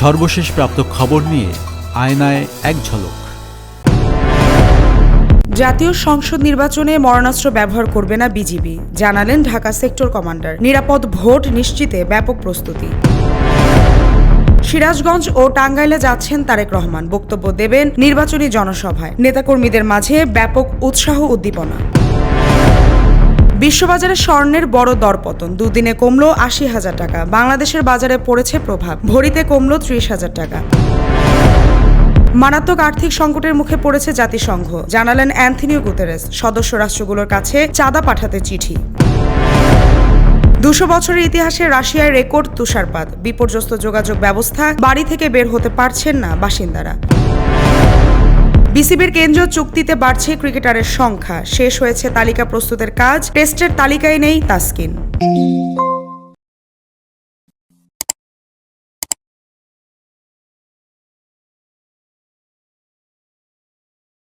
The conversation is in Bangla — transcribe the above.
সর্বশেষ প্রাপ্ত খবর নিয়ে আয়নায় এক ঝলক। জাতীয় সংসদ নির্বাচনে মরণাস্ত্র ব্যবহার করবে না বিজিবি, জানালেন ঢাকা সেক্টর কমান্ডার। নিরাপদ ভোট নিশ্চিতে ব্যাপক প্রস্তুতি। সিরাজগঞ্জ ও টাঙ্গাইলে যাচ্ছেন তারেক রহমান, বক্তব্য দেবেন নির্বাচনী জনসভায়। নেতাকর্মীদের মাঝে ব্যাপক উৎসাহ উদ্দীপনা। বিশ্ববাজারে স্বর্ণের বড় দরপতন, দুদিনে কমল ৮০,০০০ টাকা। বাংলাদেশের বাজারে পড়েছে প্রভাব, ভরিতে কমল ৩০,০০০ টাকা। মারাত্মক আর্থিক সংকটের মুখে পড়েছে জাতিসংঘ, জানালেন অ্যান্থনিও গুতেরেস। সদস্য রাষ্ট্রগুলোর কাছে চাঁদা পাঠাতে চিঠি। ২০০ বছরের ইতিহাসে রাশিয়ায় রেকর্ড তুষারপাত, বিপর্যস্ত যোগাযোগ ব্যবস্থা, বাড়ি থেকে বের হতে পারছেন না বাসিন্দারা। বিসিবির কেন্দ্রীয় চুক্তিতে বাড়ছে ক্রিকেটারের সংখ্যা, শেষ হয়েছে তালিকা প্রস্তুতের কাজ, টেস্টের তালিকায় নেই তাসকিন।